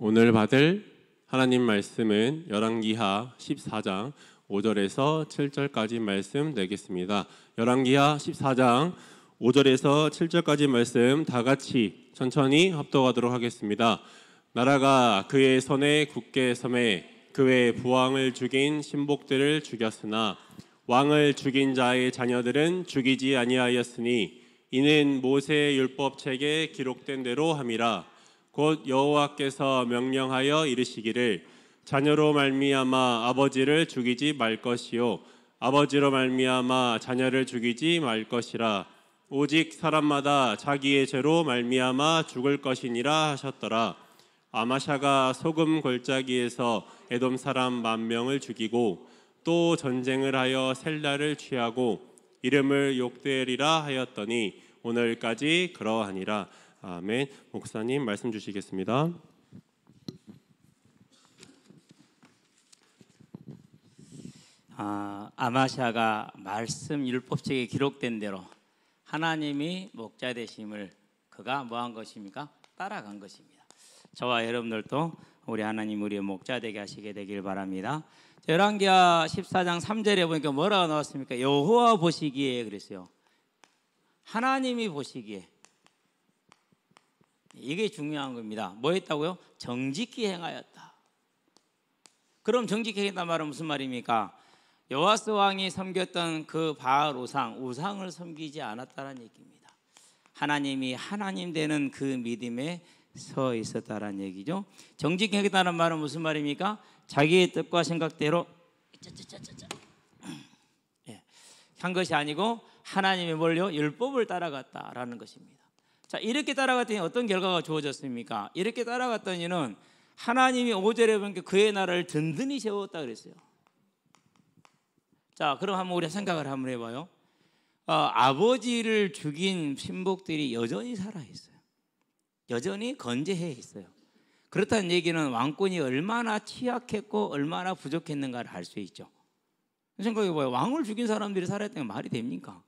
오늘 받을 하나님 말씀은 열왕기하 14장 5절에서 7절까지 말씀 되겠습니다. 열왕기하 14장 5절에서 7절까지 말씀 다 같이 천천히 합독하도록 하겠습니다. 나라가 그의 손에 굳게 섬에 그의 부왕을 죽인 신복들을 죽였으나 왕을 죽인 자의 자녀들은 죽이지 아니하였으니 이는 모세의 율법책에 기록된 대로 함이라. 곧 여호와께서 명령하여 이르시기를 자녀로 말미암아 아버지를 죽이지 말 것이요 아버지로 말미암아 자녀를 죽이지 말 것이라. 오직 사람마다 자기의 죄로 말미암아 죽을 것이니라 하셨더라. 아마샤가 소금 골짜기에서 에돔 사람 10,000명을 죽이고 또 전쟁을 하여 셀라를 취하고 이름을 욕되리라 하였더니 오늘까지 그러하니라. 아멘. 목사님 말씀 주시겠습니다. 아마샤가 말씀 율법책에 기록된 대로 하나님이 목자 되심을 그가 뭐한 것입니까? 따라간 것입니다. 저와 여러분들도 우리 하나님 우리의 목자 되게 하시게 되길 바랍니다. 열왕기하 14장 3절에 보니까 뭐라고 나왔습니까? 여호와 보시기에 그랬어요. 하나님이 보시기에. 이게 중요한 겁니다. 뭐 했다고요? 정직히 행하였다. 그럼 정직히 행했단 말은 무슨 말입니까? 여호와스 왕이 섬겼던 그 바알 우상을 섬기지 않았다는 얘기입니다. 하나님이 하나님 되는 그 믿음에 서 있었다는 얘기죠. 정직히 행했다는 말은 무슨 말입니까? 자기의 뜻과 생각대로 한 것이 아니고 하나님의 뭘요? 율법을 따라갔다라는 것입니다. 자, 이렇게 따라갔더니 어떤 결과가 주어졌습니까? 이렇게 따라갔더니는 하나님이 5절에 보니까 그의 나라를 든든히 세웠다 그랬어요. 자, 그럼 한번 우리 생각을 한번 해봐요. 아버지를 죽인 신복들이 여전히 살아있어요. 여전히 건재해 있어요. 그렇다는 얘기는 왕권이 얼마나 취약했고 얼마나 부족했는가를 알 수 있죠. 생각해봐요. 왕을 죽인 사람들이 살아있다는 게 말이 됩니까?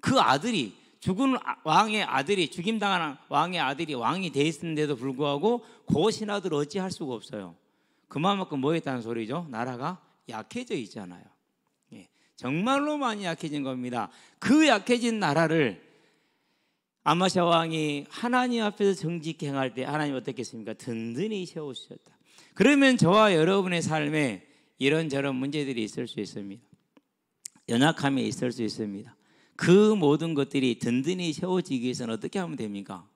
그 아들이 죽은 왕의 아들이 죽임당한 왕의 아들이 왕이 돼 있는데도 불구하고 그 신하들을 어찌할 수가 없어요. 그만큼 뭐 했다는 소리죠? 나라가 약해져 있잖아요. 정말로 많이 약해진 겁니다. 그 약해진 나라를 아마샤 왕이 하나님 앞에서 정직히 행할 때 하나님 어떻게 했습니까? 든든히 세우셨다. 그러면 저와 여러분의 삶에 이런저런 문제들이 있을 수 있습니다. 연약함이 있을 수 있습니다. 그 모든 것들이 든든히 세워지기 위해서는 어떻게 하면 됩니까?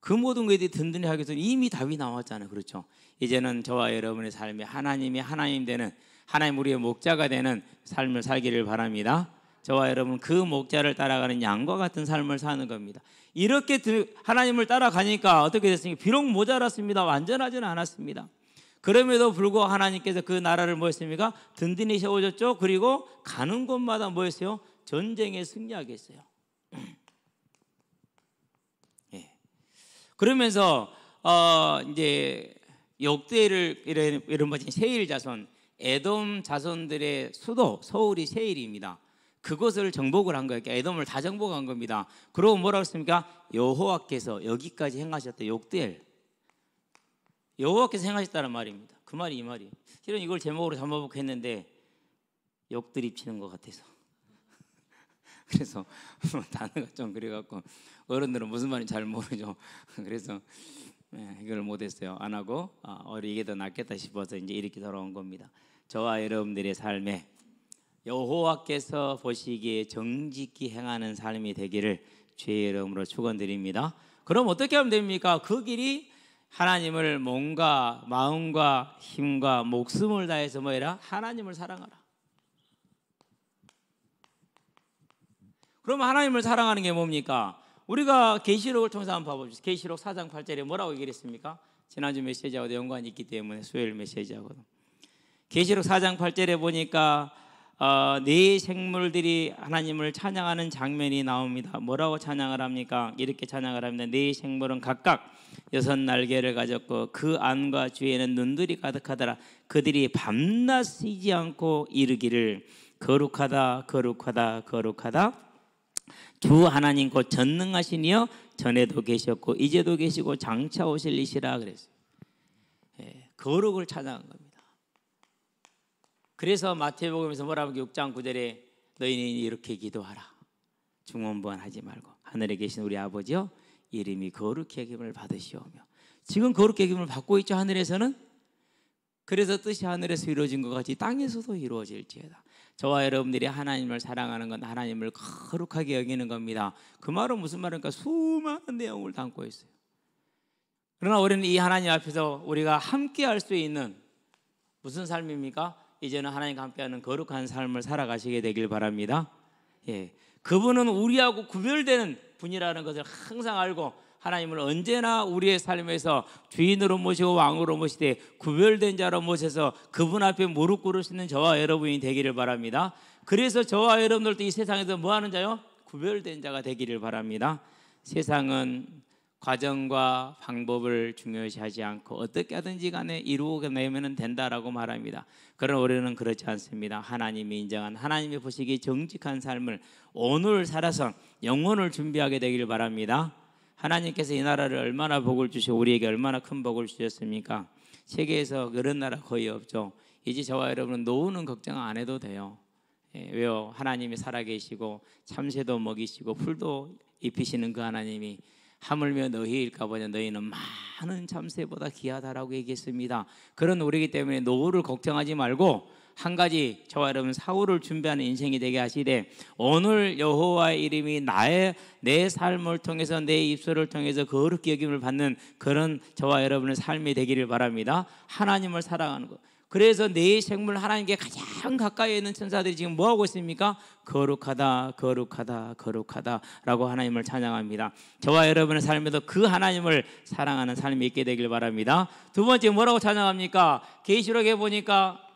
그 모든 것들이 든든히 하기 위해서는 이미 답이 나왔잖아요. 그렇죠? 이제는 저와 여러분의 삶에 하나님이 하나님 되는, 하나님 우리의 목자가 되는 삶을 살기를 바랍니다. 저와 여러분 그 목자를 따라가는 양과 같은 삶을 사는 겁니다. 이렇게 하나님을 따라가니까 어떻게 됐습니까? 비록 모자랐습니다. 완전하지는 않았습니다. 그럼에도 불구하고 하나님께서 그 나라를 뭐 했습니까? 든든히 세워줬죠. 그리고 가는 곳마다 뭐 했어요? 전쟁에 승리하게 했어요. 그러면서 이제 역대를 이런 세일 자손, 에돔 자손들의 수도 서울이 세일입니다. 그것을 정복을 한 거예요. 에돔을 다 정복한 겁니다. 그러고 뭐라고 했습니까? 여호와께서 여기까지 행하셨다. 역대 여호와께서 행하셨다는 말입니다. 그 말이 이 말이에요. 실은 이걸 제목으로 담아보고 했는데 욕들이 치는 것 같아서 그래서 단어가 좀 그래갖고 어른들은 무슨 말인지 잘 모르죠. 그래서 이걸 못했어요. 안 하고 이게 더 낫겠다 싶어서 이제 이렇게 돌아온 겁니다. 저와 여러분들의 삶에 여호와께서 보시기에 정직히 행하는 삶이 되기를 주의 이름으로 축원드립니다. 그럼 어떻게 하면 됩니까? 그 길이 하나님을 몸과 마음과 힘과 목숨을 다해서 뭐해라? 하나님을 사랑하라. 그러면 하나님을 사랑하는 게 뭡니까? 우리가 계시록을 통해서 한번 봐봅시다. 계시록 4장 8절에 뭐라고 얘기했습니까? 지난주 메시지하고도 연관이 있기 때문에 수요일 메시지하고도. 계시록 4장 8절에 보니까 네 생물들이 하나님을 찬양하는 장면이 나옵니다. 뭐라고 찬양을 합니까? 이렇게 찬양을 합니다. 네 생물은 각각 6 날개를 가졌고 그 안과 주에는 눈들이 가득하더라. 그들이 밤낮 쉬지 않고 이르기를 거룩하다 거룩하다 거룩하다 주 하나님 곧 전능하시니여 전에도 계셨고 이제도 계시고 장차 오실 이시라 그랬어요. 거룩을 찬양한 겁니다. 그래서 마태복음에서 뭐라고 6장 9절에 너희는 이렇게 기도하라. 중언부언하지 말고 하늘에 계신 우리 아버지여 이름이 거룩히 여김을 받으시오며. 지금 거룩히 여김을 받고 있죠, 하늘에서는. 그래서 뜻이 하늘에서 이루어진 것 같이 땅에서도 이루어질지어다. 저와 여러분들이 하나님을 사랑하는 건 하나님을 거룩하게 여기는 겁니다. 그 말은 무슨 말입니까? 수많은 내용을 담고 있어요. 그러나 우리는 이 하나님 앞에서 우리가 함께 할 수 있는 무슨 삶입니까? 이제는 하나님과 함께하는 거룩한 삶을 살아가시게 되길 바랍니다. 예, 그분은 우리하고 구별되는 분이라는 것을 항상 알고 하나님을 언제나 우리의 삶에서 주인으로 모시고 왕으로 모시되 구별된 자로 모셔서 그분 앞에 무릎 꿇을 수 있는 저와 여러분이 되기를 바랍니다. 그래서 저와 여러분들도 이 세상에서 뭐 하는 자요? 구별된 자가 되기를 바랍니다. 세상은 과정과 방법을 중요시하지 않고 어떻게 하든지 간에 이루어내면 된다라고 말합니다. 그러나 우리는 그렇지 않습니다. 하나님이 인정한 하나님이 보시기에 정직한 삶을 오늘 살아서 영혼을 준비하게 되기를 바랍니다. 하나님께서 이 나라를 얼마나 복을 주시고 우리에게 얼마나 큰 복을 주셨습니까? 세계에서 그런 나라 거의 없죠. 이제 저와 여러분은 노후는 걱정 안 해도 돼요. 왜요? 하나님이 살아계시고 참새도 먹이시고 풀도 입히시는 그 하나님이 하물며 너희일까 보냐 너희는 많은 참새보다 귀하다라고 얘기했습니다. 그런 우리이기 때문에 노후를 걱정하지 말고 한 가지 저와 여러분 사후를 준비하는 인생이 되게 하시되 오늘 여호와의 이름이 내 삶을 통해서 내 입술을 통해서 거룩히 여김을 받는 그런 저와 여러분의 삶이 되기를 바랍니다. 하나님을 사랑하는 것. 그래서 내 생물 하나님께 가장 가까이 있는 천사들이 지금 뭐하고 있습니까? 거룩하다 거룩하다 거룩하다 라고 하나님을 찬양합니다. 저와 여러분의 삶에도 그 하나님을 사랑하는 삶이 있게 되길 바랍니다. 두 번째 뭐라고 찬양합니까? 계시록에 보니까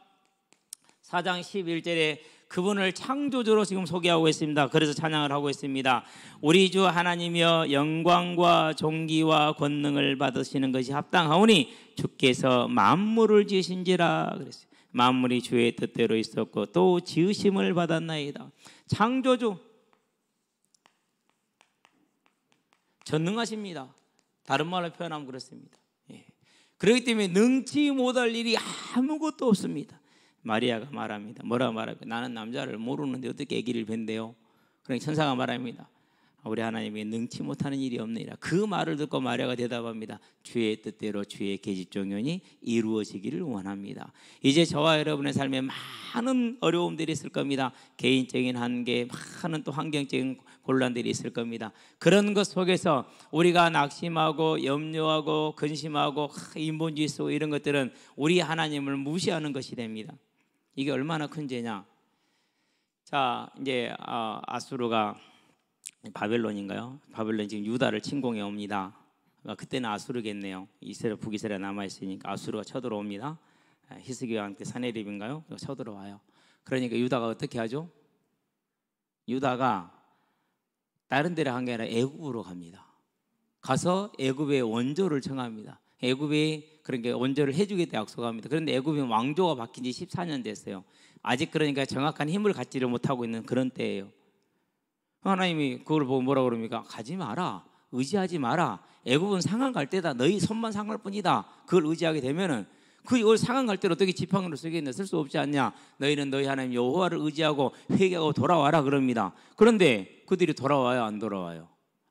4장 11절에 그분을 창조주로 지금 소개하고 있습니다. 그래서 찬양을 하고 있습니다. 우리 주 하나님이여 영광과 존귀와 권능을 받으시는 것이 합당하오니 주께서 만물을 지으신지라 그랬어요. 만물이 주의 뜻대로 있었고 또 지으심을 받았나이다. 창조주 전능하십니다. 다른 말로 표현하면 그렇습니다. 그렇기 때문에 능치 못할 일이 아무것도 없습니다. 마리아가 말합니다. 뭐라고 말합니까? 나는 남자를 모르는데 어떻게 아기를 뵌대요? 그러니까 천사가 말합니다. 우리 하나님이 능치 못하는 일이 없느니라. 그 말을 듣고 마리아가 대답합니다. 주의 뜻대로 주의 계집종연이 이루어지기를 원합니다. 이제 저와 여러분의 삶에 많은 어려움들이 있을 겁니다. 개인적인 한계, 많은 또 환경적인 곤란들이 있을 겁니다. 그런 것 속에서 우리가 낙심하고 염려하고 근심하고 인본주의 쓰고 이런 것들은 우리 하나님을 무시하는 것이 됩니다. 이게 얼마나 큰 죄냐? 자, 이제 아수르가 바벨론인가요? 바벨론 지금 유다를 침공해 옵니다. 그때는 아수르겠네요. 이스라엘 북이스라엘 남아 있으니까 아수르가 쳐들어옵니다. 히스기야와 함께 사네립인가요? 쳐들어와요. 그러니까 유다가 어떻게 하죠? 유다가 다른 데를 한 게 아니라 애굽으로 갑니다. 가서 애굽의 원조를 청합니다. 애굽이 그러니까 원조를 해주겠다 약속합니다. 그런데 애굽이 왕조가 바뀐 지 14년 됐어요. 아직 그러니까 정확한 힘을 갖지를 못하고 있는 그런 때예요. 하나님이 그걸 보고 뭐라고 그럽니까? 가지 마라. 의지하지 마라. 애굽은 상한 갈 때다. 너희 손만 상할 뿐이다. 그걸 의지하게 되면은 그 상한 갈 때로 어떻게 지팡이로 쓰겠냐? 쓸 수 없지 않냐? 너희는 너희 하나님 여호와를 의지하고 회개하고 돌아와라 그럽니다. 그런데 그들이 돌아와요? 안 돌아와요?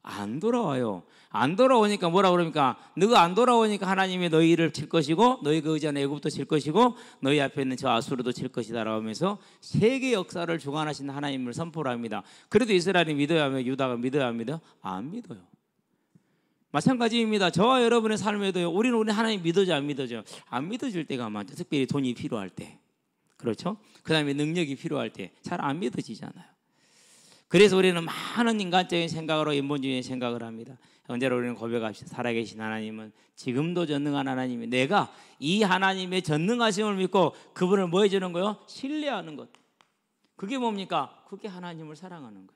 안 돌아와요. 안 돌아오니까 뭐라 그럽니까? 너가 안 돌아오니까 하나님이 너희를 칠 것이고 너희가 의지하는 애굽도 칠 것이고 너희 앞에 있는 저 아수르도 칠 것이다 라고 하면서 세계 역사를 주관하신 하나님을 선포를 합니다. 그래도 이스라엘이 믿어야 하며 유다가 믿어야 합니다? 안 믿어요. 마찬가지입니다. 저와 여러분의 삶에도요. 우리는 하나님 믿어져 안 믿어져? 안 믿어질 때가 많죠. 특별히 돈이 필요할 때, 그렇죠? 그 다음에 능력이 필요할 때 잘 안 믿어지잖아요. 그래서 우리는 많은 인간적인 생각으로 인본주의의 생각을 합니다. 언제나 우리는 고백합시다. 살아계신 하나님은 지금도 전능한 하나님이 내가 이 하나님의 전능하심을 믿고 그분을 뭐 해주는 거요? 신뢰하는 것. 그게 뭡니까? 그게 하나님을 사랑하는 거예요.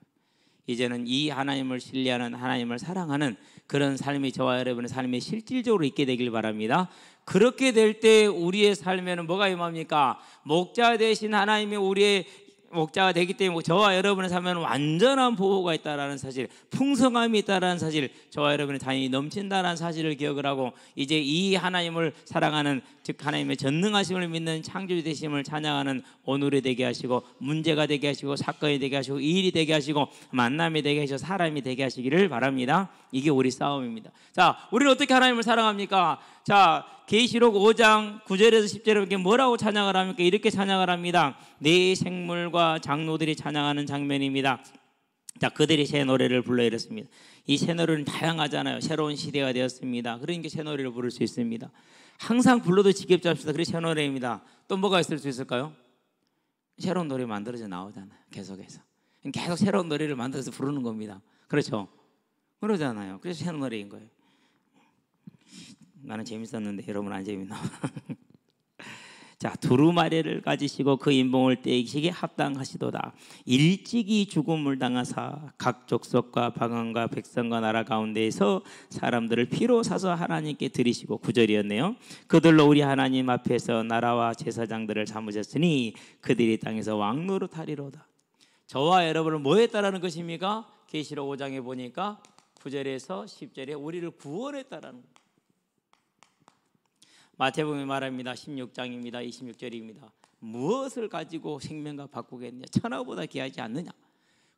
이제는 이 하나님을 신뢰하는 하나님을 사랑하는 그런 삶이 저와 여러분의 삶에 실질적으로 있게 되길 바랍니다. 그렇게 될 때 우리의 삶에는 뭐가 임합니까? 목자 되신 하나님이 우리의 목자가 되기 때문에 저와 여러분의 삶에는 완전한 보호가 있다라는 사실, 풍성함이 있다라는 사실, 저와 여러분의 자연이 넘친다라는 사실을 기억을 하고 이제 이 하나님을 사랑하는, 즉 하나님의 전능하심을 믿는 창조주 되심을 찬양하는 오늘이 되게 하시고, 문제가 되게 하시고, 사건이 되게 하시고, 일이 되게 하시고, 만남이 되게 하시고, 사람이 되게 하시기를 바랍니다. 이게 우리 싸움입니다. 자, 우리는 어떻게 하나님을 사랑합니까? 자, 계시록 5장 9절에서 10절에 이렇게 뭐라고 찬양을 합니까? 이렇게 찬양을 합니다. 네 생물과 장로들이 찬양하는 장면입니다. 자, 그들이 새 노래를 불러 이랬습니다. 이 새 노래는 다양하잖아요. 새로운 시대가 되었습니다. 그러니까 새 노래를 부를 수 있습니다. 항상 불러도 지겹지 않습니다. 그래서 새 노래입니다. 또 뭐가 있을 수 있을까요? 새로운 노래 만들어져 나오잖아요. 계속해서 계속 새로운 노래를 만들어서 부르는 겁니다. 그렇죠? 그러잖아요. 그래서 새 노래인 거예요. 나는 재밌었는데 여러분 안 재밌나? 자, 두루마리를 가지시고 그 인봉을 떼기시기에 합당하시도다. 일찍이 죽음을 당하사 각 족속과 방언과 백성과 나라 가운데에서 사람들을 피로 사서 하나님께 드리시고, 9절이었네요. 그들로 우리 하나님 앞에서 나라와 제사장들을 삼으셨으니 그들이 땅에서 왕노릇하리로다. 저와 여러분을 뭐 했다라는 것입니까? 계시록 5장에 보니까 9절에서 10절에 우리를 구원했다라는 거예요. 마태복음에 말합니다. 16장입니다. 26절입니다. 무엇을 가지고 생명과 바꾸겠느냐? 천하보다 귀하지 않느냐?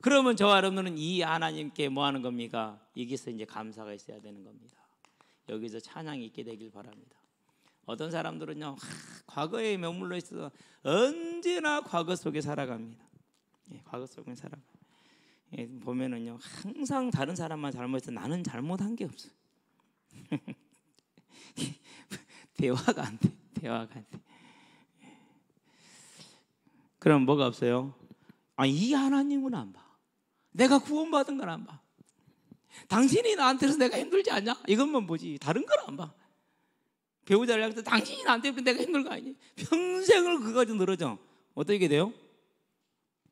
그러면 저와 여러분은 이 하나님께 뭐 하는 겁니까? 여기서 이제 감사가 있어야 되는 겁니다. 여기서 찬양이 있게 되길 바랍니다. 어떤 사람들은요, 과거에 머물러 있어서 언제나 과거 속에 살아갑니다. 과거 속에 살아가. 보면은요, 항상 다른 사람만 잘못해서 나는 잘못한 게 없어. 대화가 안 돼. 대화가 안 돼. 그럼 뭐가 없어요? 이 하나님은 안 봐. 내가 구원받은 건 안 봐. 당신이 나한테서 내가 힘들지 않냐? 이것만 보지. 다른 건 안 봐. 배우자를 향해서 당신이 나한테 내가 힘든 거 아니니? 평생을 그거 가지고 늘어져. 어떻게 돼요?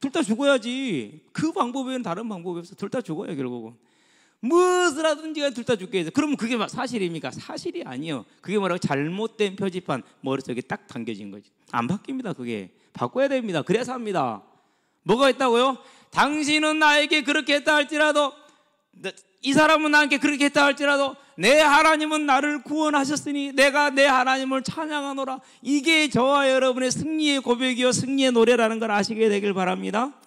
둘 다 죽어야지. 그 방법 외에는 다른 방법이 없어. 둘 다 죽어요, 결국은. 무엇을 하든지 둘 다 죽게 해서. 그러면 그게 사실입니까? 사실이 아니에요. 그게 뭐라고? 잘못된 표지판 머릿속에 딱 담겨진 거지. 안 바뀝니다. 그게 바꿔야 됩니다. 그래야 삽니다. 뭐가 있다고요? 당신은 나에게 그렇게 했다 할지라도, 이 사람은 나에게 그렇게 했다 할지라도 내 하나님은 나를 구원하셨으니 내가 내 하나님을 찬양하노라. 이게 저와 여러분의 승리의 고백이요 승리의 노래라는 걸 아시게 되길 바랍니다.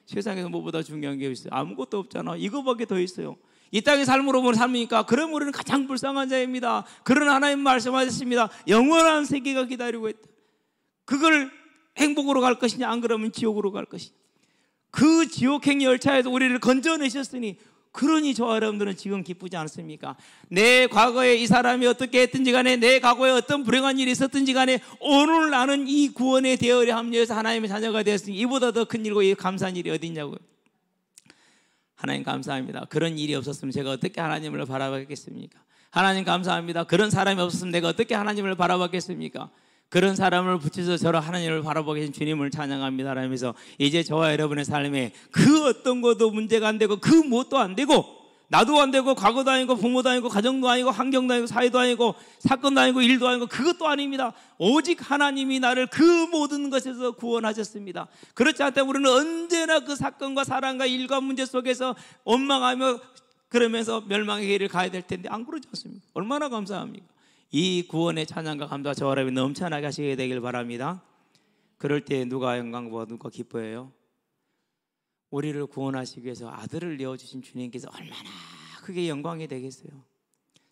세상에서 뭐보다 중요한 게 있어요? 아무것도 없잖아. 이거밖에 더 있어요. 이 땅의 삶으로 보는 삶이니까. 그럼 우리는 가장 불쌍한 자입니다. 그런 하나님 말씀하셨습니다. 영원한 세계가 기다리고 있다. 그걸 행복으로 갈 것이냐, 안 그러면 지옥으로 갈 것이냐. 그 지옥행 열차에서 우리를 건져내셨으니, 그러니 저와 여러분들은 지금 기쁘지 않습니까? 내 과거에 이 사람이 어떻게 했든지 간에, 내 과거에 어떤 불행한 일이 있었든지 간에, 오늘 나는 이 구원의 대열에 합류해서 하나님의 자녀가 되었으니 이보다 더 큰 일고 이 감사한 일이 어디 있냐고요. 하나님 감사합니다. 그런 일이 없었으면 제가 어떻게 하나님을 바라봤겠습니까? 하나님 감사합니다. 그런 사람이 없었으면 내가 어떻게 하나님을 바라봤겠습니까? 그런 사람을 붙여서 저로 하나님을 바라보게 하신 주님을 찬양합니다 라면서, 이제 저와 여러분의 삶에 그 어떤 것도 문제가 안 되고, 그 무엇도 안 되고, 나도 안 되고, 과거도 아니고, 부모도 아니고, 가정도 아니고, 환경도 아니고, 사회도 아니고, 사건도 아니고, 일도 아니고, 그것도 아닙니다. 오직 하나님이 나를 그 모든 것에서 구원하셨습니다. 그렇지 않다면 우리는 언제나 그 사건과 사랑과 일과 문제 속에서 원망하며 그러면서 멸망의 길을 가야 될 텐데, 안 그러지 않습니까? 얼마나 감사합니까? 이 구원의 찬양과 감사가 저와 여러분이 넘쳐나게 하시게 되길 바랍니다. 그럴 때 누가 영광보다 누가 기뻐해요? 우리를 구원하시기 위해서 아들을 내어주신 주님께서 얼마나 그게 영광이 되겠어요.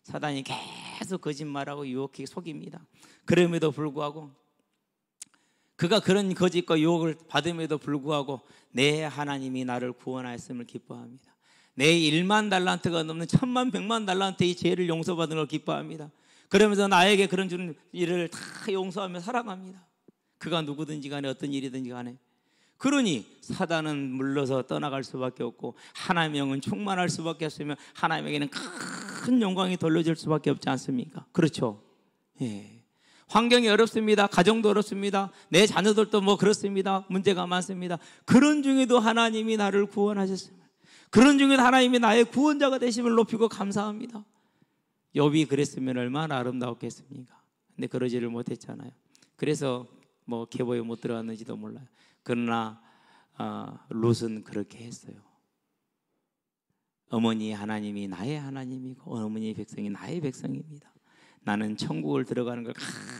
사단이 계속 거짓말하고 유혹해 속입니다. 그럼에도 불구하고, 그가 그런 거짓과 유혹을 받음에도 불구하고 내 하나님이 나를 구원하였음을 기뻐합니다. 내 1만 달란트가 넘는 1000만 100만 달란트의 죄를 용서받은 걸 기뻐합니다. 그러면서 나에게 그런 주는 일을 다 용서하며 살아갑니다. 그가 누구든지 간에 어떤 일이든지 간에. 그러니 사단은 물러서 떠나갈 수밖에 없고, 하나님의 영은 충만할 수밖에 없으며, 하나님에게는 큰 영광이 돌려질 수밖에 없지 않습니까? 그렇죠? 예. 환경이 어렵습니다. 가정도 어렵습니다. 내 자녀들도 뭐 그렇습니다. 문제가 많습니다. 그런 중에도 하나님이 나를 구원하셨습니다. 그런 중에도 하나님이 나의 구원자가 되심을 높이고 감사합니다. 욥이 그랬으면 얼마나 아름다웠겠습니까? 근데 그러지를 못했잖아요. 그래서 뭐 계보에 못 들어갔는지도 몰라요. 그러나 롯은 그렇게 했어요. 어머니 하나님이 나의 하나님이고 어머니의 백성이 나의 백성입니다. 나는 천국을 들어가는 걸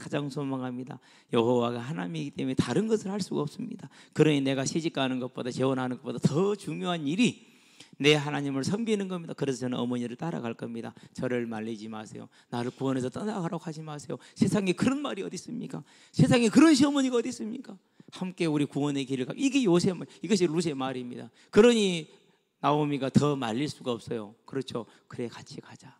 가장 소망합니다. 여호와가 하나님이기 때문에 다른 것을 할 수가 없습니다. 그러니 내가 시집가는 것보다 재혼하는 것보다 더 중요한 일이 내 하나님을 섬기는 겁니다. 그래서 저는 어머니를 따라갈 겁니다. 저를 말리지 마세요. 나를 구원해서 떠나가라고 하지 마세요. 세상에 그런 말이 어디 있습니까? 세상에 그런 시어머니가 어디 있습니까? 함께 우리 구원의 길을 가. 이게 요셉, 이것이 룻의 말입니다. 그러니 나오미가 더 말릴 수가 없어요. 그렇죠? 그래, 같이 가자.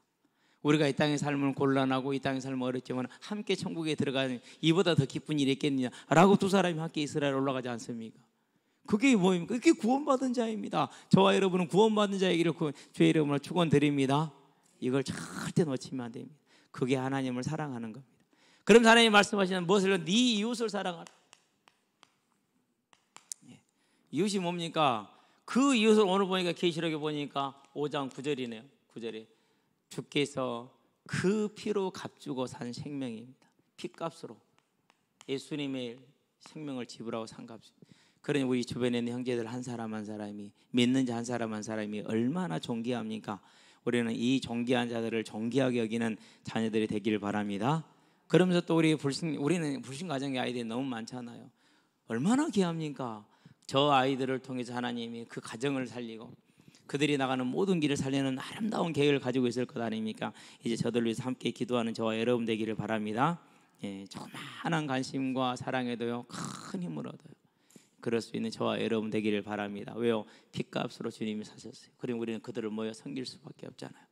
우리가 이 땅의 삶은 곤란하고 이 땅의 삶은 어렵지만 함께 천국에 들어가는 이보다 더 기쁜 일이 있겠느냐라고 두 사람이 함께 이스라엘 올라가지 않습니까? 그게 뭐입니까? 그게 구원받은 자입니다. 저와 여러분은 구원받은 자이기를 주의 이름으로 축원드립니다. 이걸 절대 놓치면 안 됩니다. 그게 하나님을 사랑하는 겁니다. 그럼 하나님 말씀하시는 무엇을 네 이웃을 사랑하라. 이웃이 뭡니까? 그 이웃을 오늘 보니까 계시록에 보니까 5장 9절이네요. 9절에 주께서 그 피로 값주고 산 생명입니다. 피값으로 예수님의 생명을 지불하고 산 값입니다. 그러니 우리 주변에 있는 형제들 한 사람 한 사람이 믿는 자 한 사람 한 사람이 얼마나 존귀합니까? 우리는 이 존귀한 자들을 존귀하게 여기는 자녀들이 되기를 바랍니다. 그러면서 또 우리는 불신 가정의 아이들이 너무 많잖아요. 얼마나 귀합니까? 저 아이들을 통해서 하나님이 그 가정을 살리고 그들이 나가는 모든 길을 살리는 아름다운 계획을 가지고 있을 것 아닙니까? 이제 저들을 위해서 함께 기도하는 저와 여러분 되기를 바랍니다. 조그마한 관심과 사랑에도요 큰 힘을 얻어요. 그럴 수 있는 저와 여러분 되기를 바랍니다. 왜요? 핏값으로 주님이 사셨어요. 그럼 우리는 그들을 모여 섬길 수밖에 없잖아요.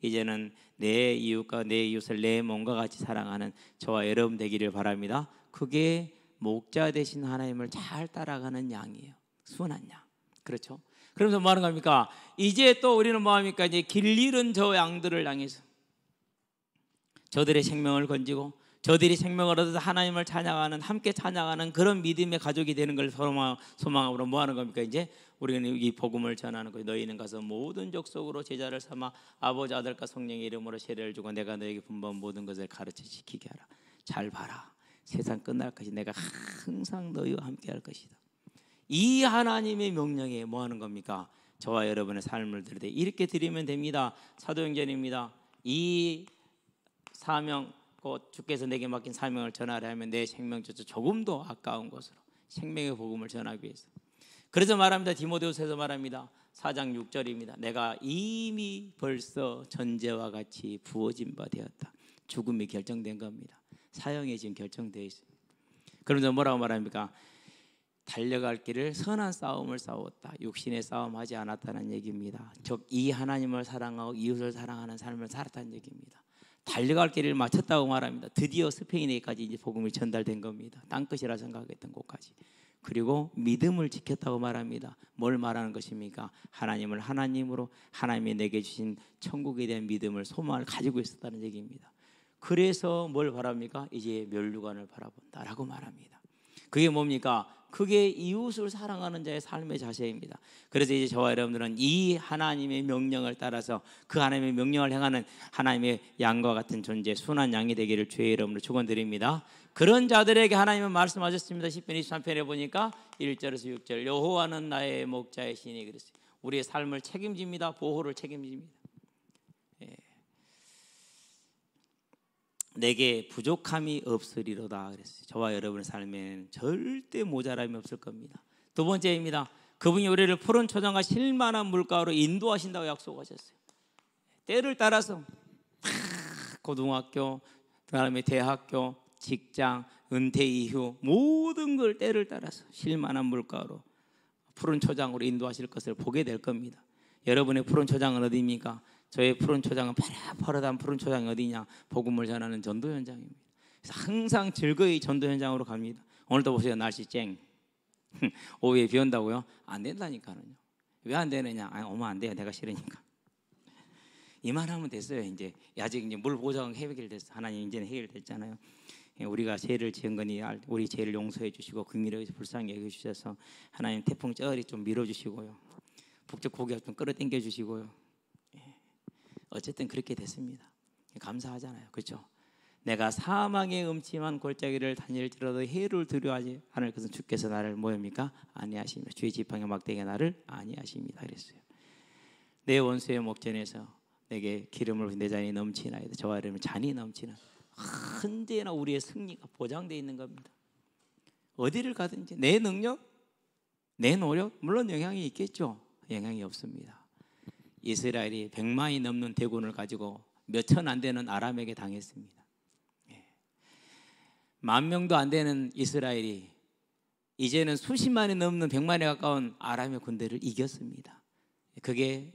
이제는 내 이웃과 내 이웃을 내 몸과 같이 사랑하는 저와 여러분 되기를 바랍니다. 그게 목자 되신 하나님을 잘 따라가는 양이에요. 순한 양. 그렇죠? 그러면서 뭐 하는 겁니까? 이제 또 우리는 뭐 합니까? 이제 길 잃은 저 양들을 향해서 저들의 생명을 건지고 저들이 생명을 얻어서 하나님을 찬양하는 함께 찬양하는 그런 믿음의 가족이 되는 걸 소망으로 뭐 하는 겁니까? 이제 우리는 이 복음을 전하는 거예요. 너희는 가서 모든 족속으로 제자를 삼아 아버지 아들과 성령의 이름으로 세례를 주고 내가 너에게 분부한 모든 것을 가르쳐 지키게 하라. 잘 봐라. 세상 끝날 것이 내가 항상 너희와 함께 할 것이다. 이 하나님의 명령에 뭐 하는 겁니까? 저와 여러분의 삶을 드릴 때 이렇게 드리면 됩니다. 사도행전입니다. 이 사명 곧 주께서 내게 맡긴 사명을 전하려 하면 내 생명조차 조금도 아까운 것으로 생명의 복음을 전하기 위해서. 그래서 말합니다. 디모데후서에서 말합니다. 4장 6절입니다. 내가 이미 벌써 전제와 같이 부어진 바 되었다. 죽음이 결정된 겁니다. 사형이 지금 결정되어 있습니다. 그러면서 뭐라고 말합니까? 달려갈 길을 선한 싸움을 싸웠다. 육신의 싸움하지 않았다는 얘기입니다. 즉 이 하나님을 사랑하고 이웃을 사랑하는 삶을 살았다는 얘기입니다. 달려갈 길을 마쳤다고 말합니다. 드디어 스페인에까지 이제 복음이 전달된 겁니다. 땅끝이라 생각했던 곳까지. 그리고 믿음을 지켰다고 말합니다. 뭘 말하는 것입니까? 하나님을 하나님으로 하나님이 내게 주신 천국에 대한 믿음을 소망을 가지고 있었다는 얘기입니다. 그래서 뭘 바랍니까? 이제 멸류관을 바라본다라고 말합니다. 그게 뭡니까? 그게 이웃을 사랑하는 자의 삶의 자세입니다. 그래서 이제 저와 여러분들은 이 하나님의 명령을 따라서 그 하나님의 명령을 행하는 하나님의 양과 같은 존재, 순한 양이 되기를 주의 이름으로 축원드립니다. 그런 자들에게 하나님은 말씀하셨습니다. 시편 23편에 보니까 1절에서 6절 여호와는 나의 목자의 신이 그랬어요. 우리의 삶을 책임집니다. 보호를 책임집니다. 내게 부족함이 없으리로다 그랬어요. 저와 여러분의 삶에는 절대 모자람이 없을 겁니다. 두 번째입니다. 그분이 우리를 푸른 초장과 실만한 물가로 인도하신다고 약속하셨어요. 때를 따라서 고등학교, 그다음에 대학교, 직장, 은퇴 이후 모든 걸 때를 따라서 실만한 물가로 푸른 초장으로 인도하실 것을 보게 될 겁니다. 여러분의 푸른 초장은 어디입니까? 저의 푸른 초장은 파릇파릇한 푸른 초장이 어디냐? 복음을 전하는 전도 현장입니다. 그래서 항상 즐거이 전도 현장으로 갑니다. 오늘도 보세요. 날씨 쨍. 오후에 비 온다고요? 안 된다니까요. 왜 안 되느냐? 오면 안 돼요. 내가 싫으니까. 이만하면 됐어요. 이제 아직 이제 물 보장 해결됐어. 하나님 이제는 해결됐잖아요. 우리가 죄를 지은 거니 우리 죄를 용서해 주시고 긍휼히 불쌍히 여겨 주셔서 하나님 태풍 쩌리 좀 밀어 주시고요. 북쪽 고기가 좀 끌어당겨 주시고요. 어쨌든 그렇게 됐습니다. 감사하잖아요. 그렇죠? 내가 사망의 음침한 골짜기를 다닐지라도 해를 두려워하지 않을 것은 주께서 나를 뭐입니까? 아니하십니다. 주의 지팡이 막대기가 나를 아니하십니다. 그랬어요. 내 원수의 목전에서 내게 기름을 내 잔이 넘치나이다. 저와 여러분 잔이 넘치는 언제나 우리의 승리가 보장되어 있는 겁니다. 어디를 가든지 내 능력, 내 노력 물론 영향이 있겠죠. 영향이 없습니다. 이스라엘이 100만이 넘는 대군을 가지고 몇천 안 되는 아람에게 당했습니다. 10,000명도 안 되는 이스라엘이 이제는 수십만이 넘는 100만에 가까운 아람의 군대를 이겼습니다. 그게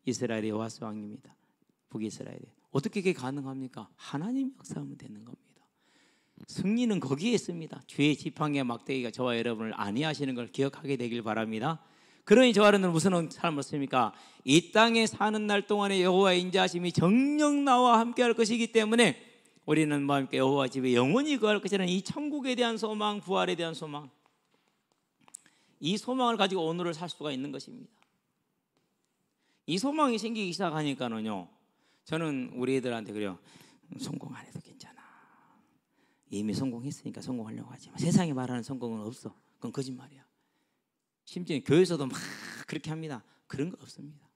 이스라엘의 여호와스 왕입니다. 북이스라엘이. 어떻게 그게 가능합니까? 하나님이 역사하면 되는 겁니다. 승리는 거기에 있습니다. 주의 지팡이와 막대기가 저와 여러분을 안위하시는 걸 기억하게 되길 바랍니다. 그러니 저와 여러분은 무슨 삶을 씁니까? 이 땅에 사는 날 동안에 여호와의 인자하심이 정녕 나와 함께할 것이기 때문에 우리는 뭐합니까? 여호와 집에 영원히 거할 것이라는 이 천국에 대한 소망, 부활에 대한 소망, 이 소망을 가지고 오늘을 살 수가 있는 것입니다. 이 소망이 생기기 시작하니까는요, 저는 우리 애들한테 그래요. 성공 안 해도 괜찮아. 이미 성공했으니까 성공하려고 하지 마. 세상에 말하는 성공은 없어. 그건 거짓말이야. 심지어 교회에서도 막 그렇게 합니다. 그런 거 없습니다.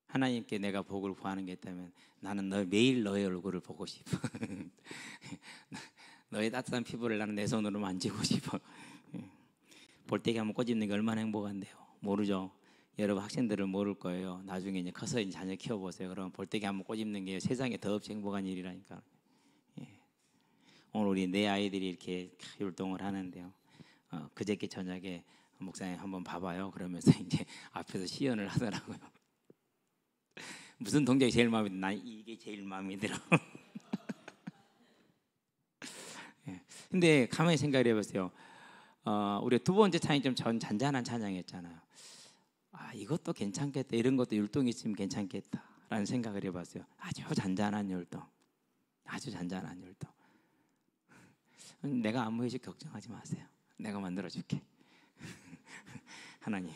하나님께 내가 복을 구하는 게 있다면 나는 매일 너의 얼굴을 보고 싶어. 너의 따뜻한 피부를 나는 내 손으로 만지고 싶어. 볼때기 한번 꼬집는 게 얼마나 행복한데요. 모르죠. 여러분 학생들은 모를 거예요. 나중에 이제 커서 이제 자녀 키워보세요. 그러면 볼때기 한번 꼬집는 게 세상에 더없이 행복한 일이라니까. 오늘 우리 내 아이들이 이렇게 율동을 하는데요. 그저께 저녁에 목사님 한번 봐봐요. 그러면서 이제 앞에서 시연을 하더라고요. 무슨 동작이 제일 마음에 들어? 난 이게 제일 마음에 들어. 근데 가만히 생각을 해보세요. 우리 두 번째 찬양이 좀 잔잔한 찬양이었잖아요. 이것도 괜찮겠다. 이런 것도 율동이 있으면 괜찮겠다라는 생각을 해봤어요. 아주 잔잔한 율동. 아주 잔잔한 율동. 내가 안무 해줄 걱정하지 마세요. 내가 만들어줄게. 하나님.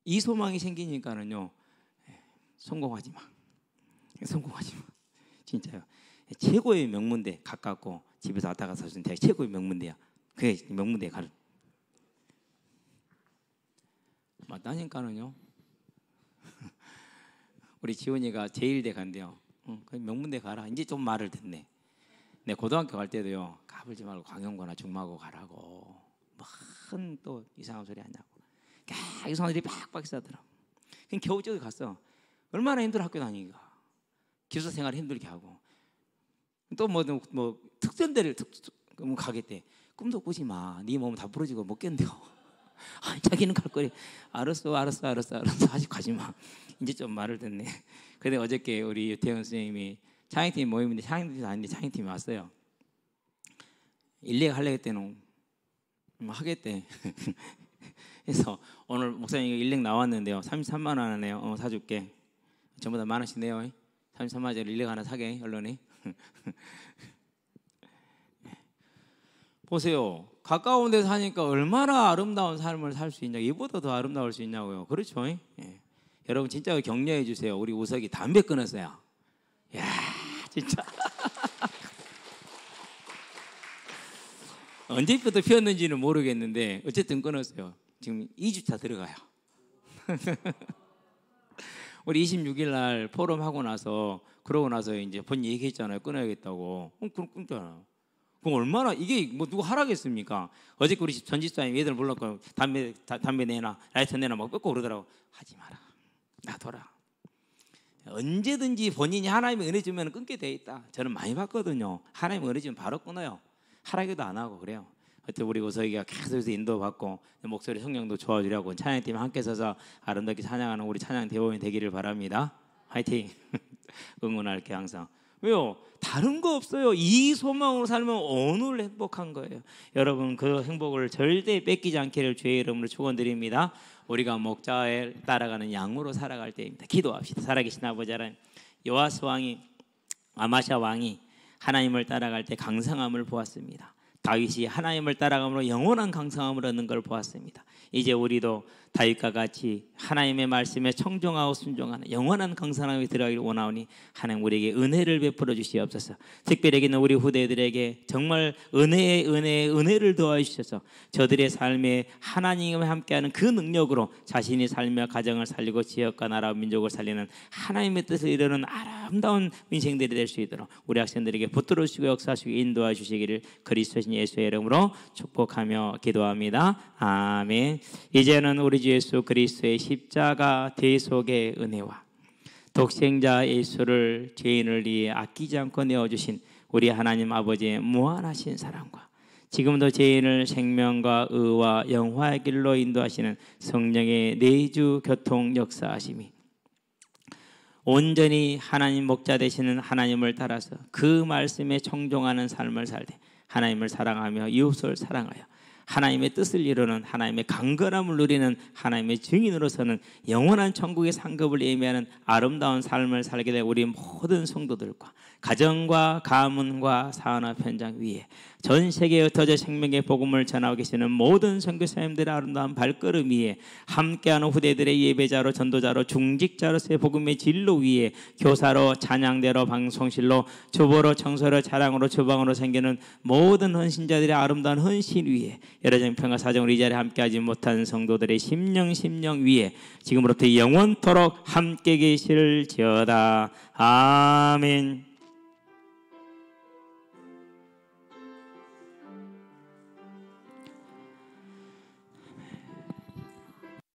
이 소망이 생기니까는요, 성공하지 마. 성공하지 마. 진짜요. 최고의 명문대 가깝고 집에서 왔다 갔다 하는 대학 최고의 명문대야. 그게 명문대에 가는. 맞다니까는요. 우리 지원이가 제1대 간대요. 그 명문대 가라. 이제 좀 말을 듣네. 내 고등학교 갈 때도요, 가불지 말고 광영고나 중마고 가라고. 큰 또 이상한 소리 하냐고. 이상한 소리 빡빡 싸더라고. 그냥 겨우 저기 갔어. 얼마나 힘들어 학교 다니기가. 기숙사 생활 힘들게 하고. 또 뭐 특전대를 가겠대. 꿈도 꾸지 마. 네 몸 다 부러지고 못 견뎌. 자기는 갈 거리. 알았어. 아직 가지 마. 이제 좀 말을 듣네. 근데 어저께 우리 유태현 선생님이 창의팀 모임인데 창의팀도 아닌데 창의팀이 왔어요. 일렉 하려고 했대는 하겠대. 그래서 오늘 목사님 일렉 나왔는데요. 33만 원 하네요. 사줄게. 전부 다 10,000원씩 내요. 33만 원짜리 일렉 하나 사게 언론이. 보세요. 가까운 데서 사니까 얼마나 아름다운 삶을 살 수 있냐. 이보다 더 아름다울 수 있냐고요. 그렇죠? 여러분 진짜 격려해 주세요. 우리 우석이 담배 끊었어요. 야, 진짜. 언제부터 피웠는지는 모르겠는데 어쨌든 끊었어요. 지금 2주차 들어가요. 우리 26일 날 포럼 하고 나서 그러고 나서 이제 본인 얘기했잖아요. 끊어야겠다고. 그럼 끊잖아요. 그럼 얼마나 이게 뭐 누구 하라겠습니까? 어저께 우리 전 집사님 애들 불렀고 담배 내놔 라이터 내놔 막 뺏고 그러더라고. 하지 마라. 놔둬라. 언제든지 본인이 하나님의 은혜 주면 끊게 돼 있다. 저는 많이 봤거든요. 하나님의 은혜 주면 바로 끊어요. 하라기도 안 하고 그래요. 하여튼 우리 우석이가 계속해서 인도받고 목소리 성령도 좋아지려고 찬양팀 함께 서서 아름답게 찬양하는 우리 찬양 대원이 되기를 바랍니다. 화이팅. 응원할게 항상. 왜요? 다른 거 없어요. 이 소망으로 살면 오늘 행복한 거예요. 여러분 그 행복을 절대 뺏기지 않기를 주의 이름으로 축원드립니다. 우리가 목자에 따라가는 양으로 살아갈 때입니다. 기도합시다. 살아계신 아버지 하나님, 요아스 왕이 아마샤 왕이 하나님을 따라갈 때 강성함을 보았습니다. 다윗이 하나님을 따라감으로 영원한 강성함을 얻는 걸 보았습니다. 이제 우리도 다윗과 같이 하나님의 말씀에 청종하고 순종하는 영원한 강산함에 들어가기를 원하오니 하나님 우리에게 은혜를 베풀어 주시옵소서. 특별히 있는 우리 후대들에게 정말 은혜를 더하여 주셔서 저들의 삶에 하나님과 함께하는 그 능력으로 자신이 살며 가정을 살리고 지역과 나라와 민족을 살리는 하나님의 뜻을 이루는 아름다운 인생들이 될 수 있도록 우리 학생들에게 붙들어 주시고 역사하시고 인도해 주시기를 그리스도신 예수의 이름으로 축복하며 기도합니다. 아멘. 이제는 우리 주 예수 그리스도의 십자가 대속의 은혜와 독생자 예수를 죄인을 위해 아끼지 않고 내어주신 우리 하나님 아버지의 무한하신 사랑과 지금도 죄인을 생명과 의와 영화의 길로 인도하시는 성령의 내주 교통 역사하심이 온전히 하나님 목자 되시는 하나님을 따라서 그 말씀에 청종하는 삶을 살되 하나님을 사랑하며 이웃을 사랑하여 하나님의 뜻을 이루는 하나님의 강건함을 누리는 하나님의 증인으로서는 영원한 천국의 상급을 예매하는 아름다운 삶을 살게 될 우리 모든 성도들과 가정과 가문과 산업 현장 위에 전 세계에 흩어져 생명의 복음을 전하고 계시는 모든 선교사님들의 아름다운 발걸음 위에 함께하는 후대들의 예배자로 전도자로 중직자로서의 복음의 진로 위에 교사로 찬양대로 방송실로 주보로 청소로 자랑으로 주방으로 생기는 모든 헌신자들의 아름다운 헌신 위에 여러정 평화 사정으로 이 자리에 함께하지 못한 성도들의 심령 위에 지금부터 영원토록 함께 계실지어다. 아멘.